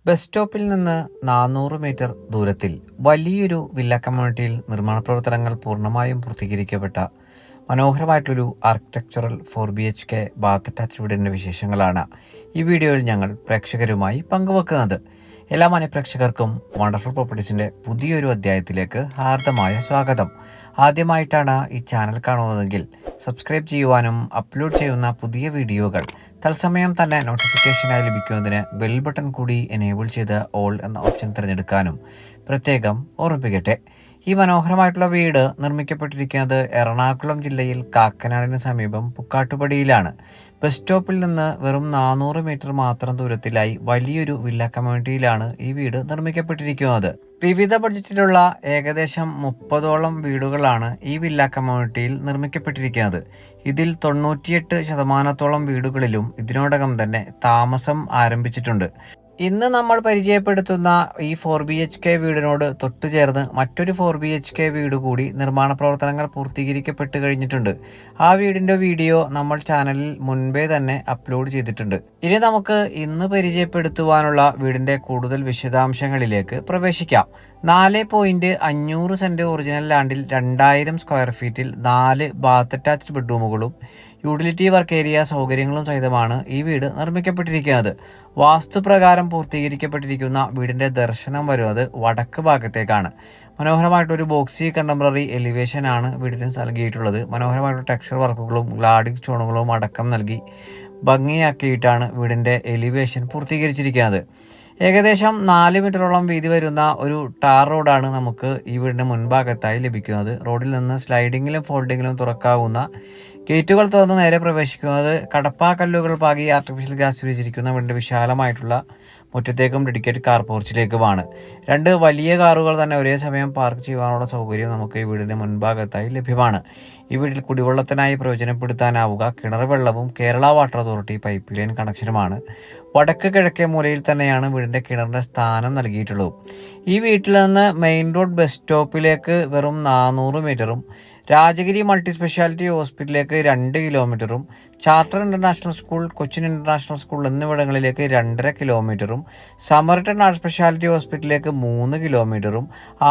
Bus സ്റ്റോപ്പിൽ നിന്ന് 400 metre ദൂരത്തിൽ വലിയൊരു വില്ല കമ്മ്യൂണിറ്റിയിൽ നിർമ്മാണ പ്രവർത്തനങ്ങൾ പൂർണ്ണമായും പൂർത്തീകരിക്കപ്പെട്ട മനോഹരമായിട്ടൊരു ആർക്കിടെക്ചറൽ 4 BHK ബാത്ത് അറ്റാച്ച്ഡ് വീടിൻ്റെ വിശേഷങ്ങളാണ് ഈ വീഡിയോയിൽ ഞങ്ങൾ പ്രേക്ഷകരുമായി പങ്കുവെക്കുന്നത്. എല്ലാ മാന്യപ്രേക്ഷകർക്കും വണ്ടർഫുൾ പ്രോപ്പർട്ടീസിൻ്റെ പുതിയൊരു അധ്യായത്തിലേക്ക് ഹാർദമായ സ്വാഗതം. ആദ്യമായിട്ടാണ് ഈ ചാനൽ കാണുന്നതെങ്കിൽ സബ്സ്ക്രൈബ് ചെയ്യുവാനും അപ്ലോഡ് ചെയ്യുന്ന പുതിയ വീഡിയോകൾ തത്സമയം തന്നെ നോട്ടിഫിക്കേഷനായി ലഭിക്കുന്നതിന് ബെൽ ബട്ടൺ കൂടി എനേബിൾ ചെയ്ത് ഓൾ എന്ന ഓപ്ഷൻ തിരഞ്ഞെടുക്കാനും പ്രത്യേകം ഓർമ്മിപ്പിക്കട്ടെ. ഈ മനോഹരമായിട്ടുള്ള വീട് നിർമ്മിക്കപ്പെട്ടിരിക്കുന്നത് എറണാകുളം ജില്ലയിൽ കാക്കനാടിന് സമീപം പുക്കാട്ടുപടിയിലാണ്. ബസ് സ്റ്റോപ്പിൽ നിന്ന് വെറും 400 മീറ്റർ മാത്രം ദൂരത്തിലായി വലിയൊരു വില്ല കമ്മ്യൂണിറ്റിയിലാണ് ഈ വീട് നിർമ്മിക്കപ്പെട്ടിരിക്കുന്നത്. വിവിധ ബഡ്ജറ്റിലുള്ള ഏകദേശം 30ഓളം വീടുകളാണ് ഈ വില്ല കമ്മ്യൂണിറ്റിയിൽ നിർമ്മിക്കപ്പെട്ടിരിക്കുന്നത്. ഇതിൽ 98% വീടുകളിലും ഇതിനോടകം തന്നെ താമസം ആരംഭിച്ചിട്ടുണ്ട്. ഇന്ന് നമ്മൾ പരിചയപ്പെടുത്തുന്ന ഈ 4 BHK വീടിനോട് തൊട്ടുചേർന്ന് മറ്റൊരു 4 BHK വീട് കൂടി നിർമ്മാണ പ്രവർത്തനങ്ങൾ പൂർത്തീകരിക്കപ്പെട്ട് കഴിഞ്ഞിട്ടുണ്ട്. ആ വീടിൻ്റെ വീഡിയോ നമ്മൾ ചാനലിൽ മുൻപേ തന്നെ അപ്ലോഡ് ചെയ്തിട്ടുണ്ട്. ഇനി നമുക്ക് ഇന്ന് പരിചയപ്പെടുത്തുവാനുള്ള വീടിൻ്റെ കൂടുതൽ വിശദാംശങ്ങളിലേക്ക് പ്രവേശിക്കാം. 4.5 സെന്റ് ഒറിജിനൽ ലാൻഡിൽ 2000 സ്ക്വയർ ഫീറ്റിൽ 4 ബാത്ത് അറ്റാച്ച്ഡ് ബെഡ്റൂമുകളും യൂട്ടിലിറ്റി വർക്ക് ഏരിയ സൗകര്യങ്ങളും സഹിതമാണ് ഈ വീട് നിർമ്മിക്കപ്പെട്ടിരിക്കുന്നത്. വാസ്തുപ്രകാരം പൂർത്തീകരിക്കപ്പെട്ടിരിക്കുന്ന വീടിൻ്റെ ദർശനം വരുന്നത് വടക്ക് ഭാഗത്തേക്കാണ്. മനോഹരമായിട്ടൊരു ബോക്സി കണ്ടംപററി എലിവേഷൻ ആണ് വീടിന് നൽകിയിട്ടുള്ളത്. മനോഹരമായിട്ടുള്ള ടെക്സ്ചർ വർക്കുകളും ഗ്ലാഡിക് സ്റ്റോണുകളും അടക്കം നൽകി ഭംഗിയാക്കിയിട്ടാണ് വീടിൻ്റെ എലിവേഷൻ പൂർത്തീകരിച്ചിരിക്കുന്നത്. ഏകദേശം 4 മീറ്ററോളം വീതി വരുന്ന ഒരു ടാർ റോഡാണ് നമുക്ക് ഈ വീടിൻ്റെ മുൻഭാഗത്തായി ലഭിക്കുന്നത്. റോഡിൽ നിന്ന് സ്ലൈഡിങ്ങിലും ഫോൾഡിങ്ങിലും തുറക്കാവുന്ന ഗേറ്റുകൾ തുറന്ന് നേരെ പ്രവേശിക്കുന്നത് കടപ്പാക്കല്ലുകൾ പാകി ആർട്ടിഫിഷ്യൽ ഗ്രാസ് വിരിച്ചിരിക്കുന്ന വീടിൻ്റെ വിശാലമായിട്ടുള്ള മുറ്റത്തേക്കും ഡെഡിക്കേറ്റഡ് കാർ പോർച്ചിലേക്കുമാണ്. 2 വലിയ കാറുകൾ തന്നെ ഒരേ സമയം പാർക്ക് ചെയ്യാനുള്ള സൗകര്യം നമുക്ക് ഈ വീടിൻ്റെ മുൻഭാഗത്തായി ലഭ്യമാണ്. ഈ വീട്ടിൽ കുടിവെള്ളത്തിനായി പ്രയോജനപ്പെടുത്താനാവുക കിണർ വെള്ളവും Kerala water authority pipe line കണക്ഷനുമാണ്. വടക്ക് കിഴക്കേ മൂലയിൽ തന്നെയാണ് വീടിൻ്റെ കിണറിൻ്റെ സ്ഥാനം നൽകിയിട്ടുള്ളത്. ഈ വീട്ടിൽ നിന്ന് മെയിൻ റോഡ് ബസ് സ്റ്റോപ്പിലേക്ക് വെറും 400 മീറ്ററും രാജഗിരി മൾട്ടി സ്പെഷ്യാലിറ്റി ഹോസ്പിറ്റലിലേക്ക് 2 കിലോമീറ്ററും charter international school, Cochin international school എന്നിവിടങ്ങളിലേക്ക് 2.5 കിലോമീറ്ററും സമർട്ടൺ ആർട്ട് സ്പെഷ്യാലിറ്റി ഹോസ്പിറ്റലിലേക്ക് 3 കിലോമീറ്ററും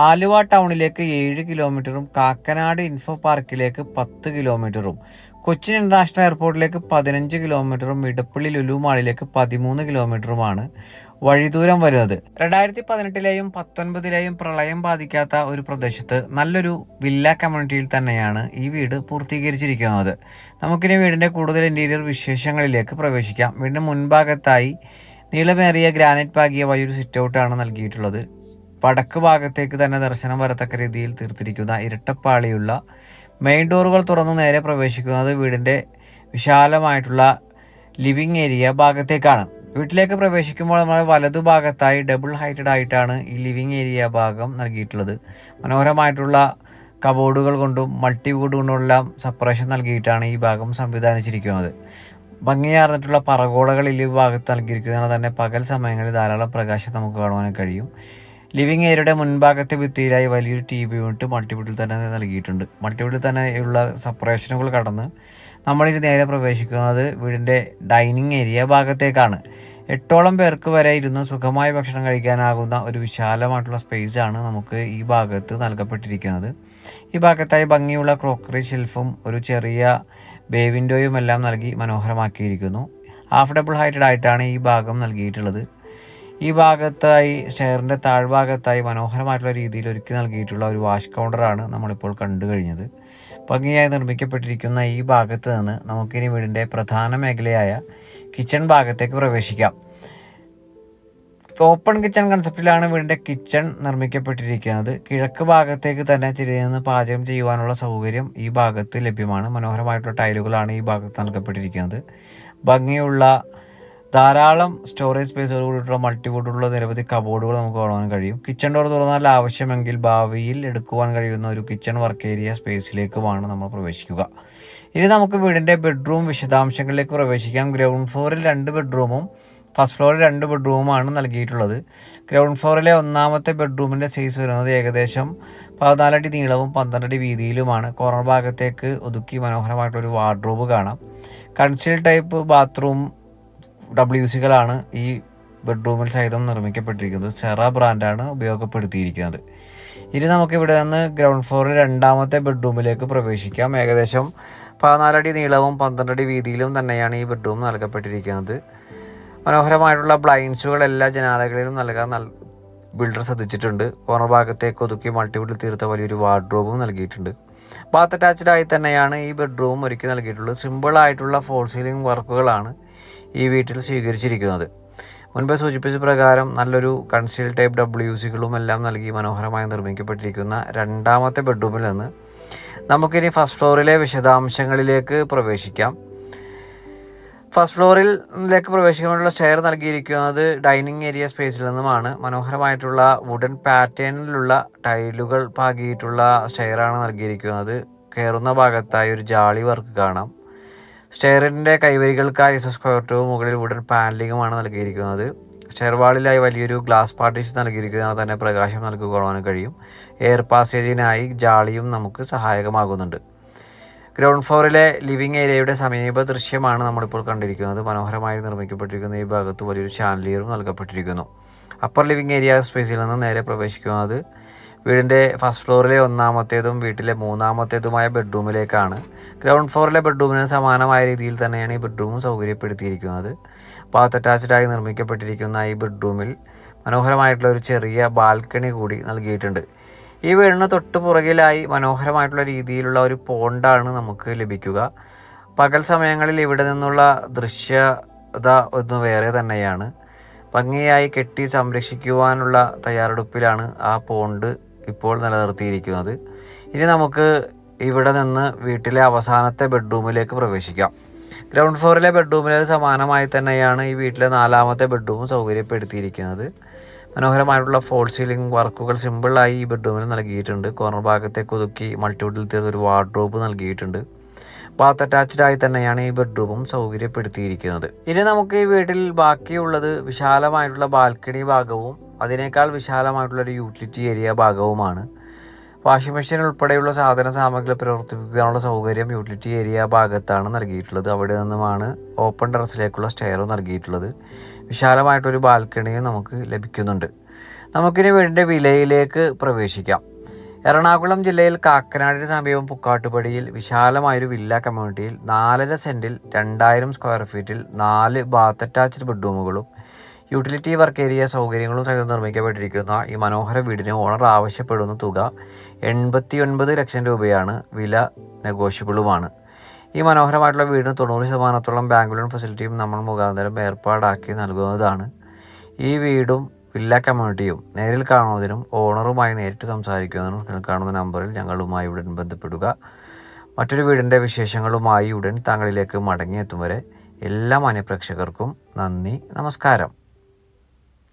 ആലുവ ടൗണിലേക്ക് 7 കിലോമീറ്ററും കാക്കനാട് ഇൻഫോ പാർക്കിലേക്ക് 10 കിലോമീറ്ററും കൊച്ചിൻ ഇൻ്റർനാഷണൽ എയർപോർട്ടിലേക്ക് 15 കിലോമീറ്ററും ഇടപ്പള്ളി ലുലു മാളിലേക്ക് 13 കിലോമീറ്ററുമാണ് വഴിദൂരം വരുന്നത്. 2018ലെയും 2019ലെയും പ്രളയം ബാധിക്കാത്ത ഒരു പ്രദേശത്ത് നല്ലൊരു വില്ല കമ്മ്യൂണിറ്റിയിൽ തന്നെയാണ് ഈ വീട് പൂർത്തീകരിച്ചിരിക്കുന്നത്. നമുക്കിനി വീടിൻ്റെ കൂടുതൽ ഇൻറ്റീരിയർ വിശേഷങ്ങളിലേക്ക് പ്രവേശിക്കാം. വീടിൻ്റെ മുൻഭാഗത്തായി നീളമേറിയ ഗ്രാനൈറ്റ് പാകിയ വലിയൊരു സിറ്റൗട്ടാണ് നൽകിയിട്ടുള്ളത്. വടക്ക് ഭാഗത്തേക്ക് തന്നെ ദർശനം വരത്തക്ക രീതിയിൽ തീർത്തിരിക്കുന്ന ഇരട്ടപ്പാളിയുള്ള മെയിൻ ഡോറുകൾ തുറന്ന് നേരെ പ്രവേശിക്കുന്നത് വീടിൻ്റെ വിശാലമായിട്ടുള്ള ലിവിങ് ഏരിയ ഭാഗത്തേക്കാണ്. വീട്ടിലേക്ക് പ്രവേശിക്കുമ്പോൾ നമ്മൾ വലതുഭാഗത്തായി ഡബിൾ ഹൈറ്റഡ് ആയിട്ടാണ് ഈ ലിവിങ് ഏരിയ ഭാഗം നൽകിയിട്ടുള്ളത്. മനോഹരമായിട്ടുള്ള കബോർഡുകൾ കൊണ്ടും മൾട്ടിവുഡ് കൊണ്ടുമെല്ലാം സെപ്പറേഷൻ നൽകിയിട്ടാണ് ഈ ഭാഗം സംവിധാനിച്ചിരിക്കുന്നത്. ഭംഗിയാർന്നിട്ടുള്ള പറകോടകൾ ഈ ഭാഗത്ത് നൽകിയിരിക്കുന്നതിനാൽ തന്നെ പകൽ സമയങ്ങളിൽ ധാരാളം പ്രകാശം നമുക്ക് കാണുവാൻ കഴിയും. ലിവിങ് ഏരിയയുടെ മുൻഭാഗത്തെ ഭിത്തിയിലായി വലിയൊരു TV യൂണിറ്റ് മൾട്ടിവുഡിൽ തന്നെ നൽകിയിട്ടുണ്ട്. മൾട്ടിവുഡിൽ തന്നെയുള്ള സെപ്പറേഷനുകൾ കടന്ന് നമ്മളിത് നേരെ പ്രവേശിക്കുന്നത് വീടിൻ്റെ ഡൈനിങ് ഏരിയ ഭാഗത്തേക്കാണ്. 8ഓളം പേർക്ക് വരെ ഇരുന്ന് സുഖമായി ഭക്ഷണം കഴിക്കാനാകുന്ന ഒരു വിശാലമായിട്ടുള്ള സ്പേസാണ് നമുക്ക് ഈ ഭാഗത്ത് നൽകപ്പെട്ടിരിക്കുന്നത്. ഈ ഭാഗത്തായി ഭംഗിയുള്ള ക്രോക്കറി ഷെൽഫും ഒരു ചെറിയ ബേ വിൻഡോയും എല്ലാം നൽകി മനോഹരമാക്കിയിരിക്കുന്നു. ഹാഫ് ഡബിൾ ഹൈറ്റഡ് ആയിട്ടാണ് ഈ ഭാഗം നൽകിയിട്ടുള്ളത്. ഈ ഭാഗത്തായി സ്റ്റെയറിൻ്റെ താഴ്ഭാഗത്തായി മനോഹരമായിട്ടുള്ള രീതിയിൽ ഒരുക്കി നൽകിയിട്ടുള്ള ഒരു വാഷ് കൗണ്ടറാണ് നമ്മളിപ്പോൾ കണ്ടു കഴിഞ്ഞത്. ഭംഗിയായി നിർമ്മിക്കപ്പെട്ടിരിക്കുന്ന ഈ ഭാഗത്ത് നിന്ന് നമുക്കിനി വീടിൻ്റെ പ്രധാന മേഖലയായ കിച്ചൺ ഭാഗത്തേക്ക് പ്രവേശിക്കാം. ഓപ്പൺ കിച്ചൺ കൺസെപ്റ്റിലാണ് വീടിൻ്റെ കിച്ചൺ നിർമ്മിക്കപ്പെട്ടിരിക്കുന്നത്. കിഴക്ക് ഭാഗത്തേക്ക് തന്നെ തിരിഞ്ഞ് പാചകം ചെയ്യുവാനുള്ള സൗകര്യം ഈ ഭാഗത്ത് ലഭ്യമാണ്. മനോഹരമായിട്ടുള്ള ടൈലുകളാണ് ഈ ഭാഗത്ത് നൽകപ്പെട്ടിരിക്കുന്നത്. ഭംഗിയുള്ള ധാരാളം സ്റ്റോറേജ് സ്പേസുകൾ കൂടിയിട്ടുള്ള മൾട്ടിവുഡുള്ള നിരവധി കബോർഡുകൾ നമുക്ക് കാണാൻ കഴിയും. കിച്ചൺ ഡോർ തുറന്നാൽ ആവശ്യമെങ്കിൽ ഭാവിയിൽ എടുക്കുവാൻ കഴിയുന്ന ഒരു കിച്ചൺ വർക്ക് ഏരിയ സ്പേസിലേക്കുമാണ് നമ്മൾ പ്രവേശിക്കുക. ഇനി നമുക്ക് വീടിൻ്റെ ബെഡ്റൂം വിശദാംശങ്ങളിലേക്ക് പ്രവേശിക്കാം. ഗ്രൗണ്ട് ഫ്ലോറിൽ 2 ബെഡ്റൂമും ഫസ്റ്റ് ഫ്ലോറിൽ 2 ബെഡ്റൂമാണ് നൽകിയിട്ടുള്ളത്. ഗ്രൗണ്ട് ഫ്ലോറിലെ ഒന്നാമത്തെ ബെഡ്റൂമിൻ്റെ സൈസ് വരുന്നത് ഏകദേശം 14 അടി നീളവും 12 അടി വീതിയിലുമാണ്. കോർണർ ഭാഗത്തേക്ക് ഒതുക്കി മനോഹരമായിട്ടൊരു വാർഡ്രോബ് കാണാം. കൺസീൽ ടൈപ്പ് ബാത്റൂം WCകളാണ് ഈ ബെഡ്റൂമിൽ സഹിതം നിർമ്മിക്കപ്പെട്ടിരിക്കുന്നത്. സെറ ബ്രാൻഡാണ് ഉപയോഗപ്പെടുത്തിയിരിക്കുന്നത്. ഇനി നമുക്ക് ഇവിടെ നിന്ന് ഗ്രൗണ്ട് ഫ്ലോറിൽ രണ്ടാമത്തെ ബെഡ്റൂമിലേക്ക് പ്രവേശിക്കാം. ഏകദേശം 14 അടി നീളവും 12 അടി വീതിയിലും തന്നെയാണ് ഈ ബെഡ്റൂം നൽകപ്പെട്ടിരിക്കുന്നത്. മനോഹരമായിട്ടുള്ള ബ്ലൈൻഡ്സുകൾ എല്ലാ ജനാലകളിലും നൽകാൻ ബിൽഡർ ശ്രദ്ധിച്ചിട്ടുണ്ട്. കോർണർ ഭാഗത്തേക്ക് ഒതുക്കി മൾട്ടിവുഡിൽ തീർത്ത വലിയൊരു വാർഡ്രോബും നൽകിയിട്ടുണ്ട്. ബാത്ത് അറ്റാച്ച്ഡ് ആയി തന്നെയാണ് ഈ ബെഡ്റൂം ഒരുക്കി നൽകിയിട്ടുള്ളത്. സിമ്പിളായിട്ടുള്ള ഫോൾ സീലിംഗ് വർക്കുകളാണ് ഈ വീട്ടിൽ സ്വീകരിച്ചിരിക്കുന്നത്. മുൻപ് സൂചിപ്പിച്ച പ്രകാരം നല്ലൊരു കൺസീൽ ടൈപ്പ് WCകളും എല്ലാം നൽകി മനോഹരമായി നിർമ്മിക്കപ്പെട്ടിരിക്കുന്ന രണ്ടാമത്തെ ബെഡ്റൂമിൽ നിന്ന് നമുക്കിനി ഫസ്റ്റ് ഫ്ലോറിലെ വിശദാംശങ്ങളിലേക്ക് പ്രവേശിക്കാം. ഫസ്റ്റ് ഫ്ലോറിലേക്ക് പ്രവേശിക്കാനുള്ള സ്റ്റെയർ നൽകിയിരിക്കുന്നത് ഡൈനിങ് ഏരിയ സ്പേസിൽ നിന്നുമാണ്. മനോഹരമായിട്ടുള്ള വുഡൻ പാറ്റേണിലുള്ള ടൈലുകൾ പാകിയിട്ടുള്ള സ്റ്റെയറാണ് നൽകിയിരിക്കുന്നത്. കയറുന്ന ഭാഗത്തായി ഒരു ജാളി വർക്ക് കാണാം. സ്റ്റെയറിൻ്റെ കൈവരികൾക്കായി സ്ക്വയർ ട്യൂബ് മുകളിൽ വുഡൻ പാനലിങ്ങുമാണ് നൽകിയിരിക്കുന്നത്. സ്റ്റെയർ വാളിലായി വലിയൊരു ഗ്ലാസ് പാർട്ടീഷൻ നൽകിയിരിക്കുന്നതിനാൽ തന്നെ പ്രകാശം നൽകുവാൻ കഴിയും. എയർ പാസേജിനായി ജാളിയും നമുക്ക് സഹായകമാകുന്നുണ്ട്. ഗ്രൗണ്ട് ഫ്ലോറിലെ ലിവിംഗ് ഏരിയയുടെ സമീപ ദൃശ്യമാണ് നമ്മളിപ്പോൾ കണ്ടിരിക്കുന്നത്. മനോഹരമായി നിർമ്മിക്കപ്പെട്ടിരിക്കുന്ന ഈ ഭാഗത്ത് വലിയൊരു ചാൻലിയറും നൽകപ്പെട്ടിരിക്കുന്നു. അപ്പർ ലിവിംഗ് ഏരിയ സ്പേസിൽ നിന്ന് നേരെ പ്രവേശിക്കുന്നത് വീടിൻ്റെ ഫസ്റ്റ് ഫ്ലോറിലെ ഒന്നാമത്തേതും വീട്ടിലെ മൂന്നാമത്തേതുമായ ബെഡ്റൂമിലേക്കാണ്. ഗ്രൗണ്ട് ഫ്ലോറിലെ ബെഡ്റൂമിന് സമാനമായ രീതിയിൽ തന്നെയാണ് ഈ ബെഡ്റൂമും സൗകര്യപ്പെടുത്തിയിരിക്കുന്നത്. ബാത്ത് അറ്റാച്ച്ഡായി നിർമ്മിക്കപ്പെട്ടിരിക്കുന്ന ഈ ബെഡ്റൂമിൽ മനോഹരമായിട്ടുള്ള ഒരു ചെറിയ ബാൽക്കണി കൂടി നൽകിയിട്ടുണ്ട്. ഈ വീടിന് തൊട്ട് പുറകിലായി മനോഹരമായിട്ടുള്ള രീതിയിലുള്ള ഒരു പോണ്ടാണ് നമുക്ക് ലഭിക്കുക. പകൽ സമയങ്ങളിൽ ഇവിടെ നിന്നുള്ള ദൃശ്യത ഒന്ന് വേറെ തന്നെയാണ്. ഭംഗിയായി കെട്ടി സംരക്ഷിക്കുവാനുള്ള തയ്യാറെടുപ്പിലാണ് ആ പോണ്ട് ഇപ്പോൾ നിലനിർത്തിയിരിക്കുന്നത്. ഇനി നമുക്ക് ഇവിടെ നിന്ന് വീട്ടിലെ അവസാനത്തെ ബെഡ്റൂമിലേക്ക് പ്രവേശിക്കാം. ഗ്രൗണ്ട് ഫ്ലോറിലെ ബെഡ്റൂമിന് സമാനമായി തന്നെയാണ് ഈ വീട്ടിലെ നാലാമത്തെ ബെഡ്റൂം സൗകര്യപ്പെടുത്തിയിരിക്കുന്നത്. മനോഹരമായിട്ടുള്ള ഫോൾ സീലിംഗ് വർക്കുകൾ സിമ്പിളായി ഈ ബെഡ്റൂമിൽ നൽകിയിട്ടുണ്ട്. കോർണർ ഭാഗത്തേക്ക് ഒതുക്കി മൾട്ടിവുഡിൽ തീർത്ത ഒരു വാർഡ്രോബ് നൽകിയിട്ടുണ്ട്. ബാത്ത് അറ്റാച്ച്ഡ് ആയി തന്നെയാണ് ഈ ബെഡ്റൂമും സൗകര്യപ്പെടുത്തിയിരിക്കുന്നത്. ഇനി നമുക്ക് ഈ വീട്ടിൽ ബാക്കിയുള്ളത് വിശാലമായിട്ടുള്ള ബാൽക്കണി ഭാഗവും അതിനേക്കാൾ വിശാലമായിട്ടുള്ള ഒരു യൂട്ടിലിറ്റി ഏരിയ ഭാഗവുമാണ്. വാഷിംഗ് മെഷീൻ ഉൾപ്പെടെയുള്ള സാധന സാമഗ്രികൾ പ്രവർത്തിപ്പിക്കാനുള്ള സൗകര്യം യൂട്ടിലിറ്റി ഏരിയ ഭാഗത്താണ് നൽകിയിട്ടുള്ളത്. അവിടെ നിന്നുമാണ് ഓപ്പൺ ടെറസിലേക്കുള്ള സ്റ്റെയറും നൽകിയിട്ടുള്ളത്. വിശാലമായിട്ടൊരു ബാൽക്കണിയും നമുക്ക് ലഭിക്കുന്നുണ്ട്. നമുക്കിനി വീടിൻ്റെ വിലയിലേക്ക് പ്രവേശിക്കാം. എറണാകുളം ജില്ലയിൽ കാക്കനാടിന് സമീപം പുക്കാട്ടുപടിയിൽ വിശാലമായൊരു വില്ല കമ്മ്യൂണിറ്റിയിൽ 4.5 സെൻറ്റിൽ 2000 സ്ക്വയർ ഫീറ്റിൽ 4 ബാത്ത് അറ്റാച്ച്ഡ് ബെഡ്റൂമുകളും യൂട്ടിലിറ്റി വർക്ക് ഏരിയ സൗകര്യങ്ങളും സഹിതം നിർമ്മിക്കപ്പെട്ടിരിക്കുന്ന ഈ മനോഹര വീടിന് ഓണർ ആവശ്യപ്പെടുന്ന തുക 89 ലക്ഷം രൂപയാണ്. വില നെഗോഷ്യബിളുമാണ്. ഈ മനോഹരമായിട്ടുള്ള വീടിന് 90% ബാങ്ക് ലോൺ ഫെസിലിറ്റിയും നമ്മൾ മുഖാന്തരം ഏർപ്പാടാക്കി നൽകുന്നതാണ്. ഈ വീടും വില്ല കമ്മ്യൂണിറ്റിയും നേരിൽ കാണുന്നതിനും ഓണറുമായി നേരിട്ട് സംസാരിക്കുന്നതിനും കാണുന്ന നമ്പറിൽ ഞങ്ങളുമായി ഉടൻ ബന്ധപ്പെടുക. മറ്റൊരു വീടിൻ്റെ വിശേഷങ്ങളുമായി ഉടൻ താങ്കളിലേക്ക് മടങ്ങിയെത്തും വരെ എല്ലാ മാന്യപ്രേക്ഷകർക്കും നന്ദി, നമസ്കാരം.